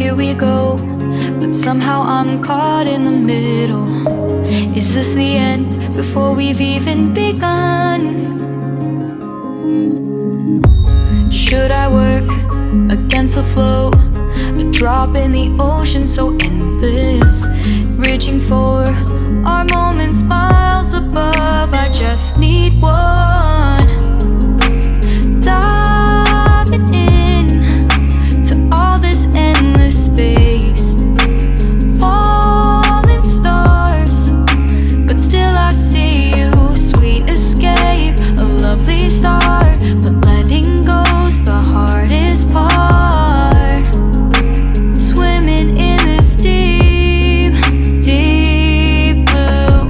here we go, but somehow I'm caught in the middle. Is this the end before we've even begun? Should I work against the flow? A drop in the ocean so endless, reaching for our moments miles above. I just need one, diving in to all this endless space, falling stars, but still I see you. Sweet escape, a lovely start, but letting go's the hardest part. Swimming in this deep, deep blue.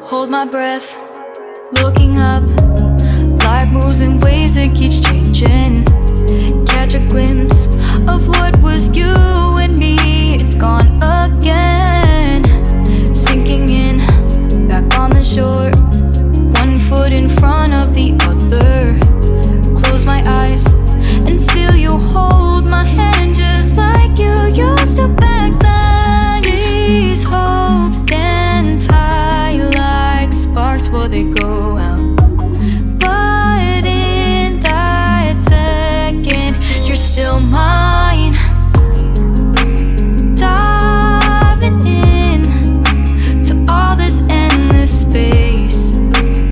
Hold my breath, looking up. Life moves in waves that keeps changing. Catch a glimpse of what was you.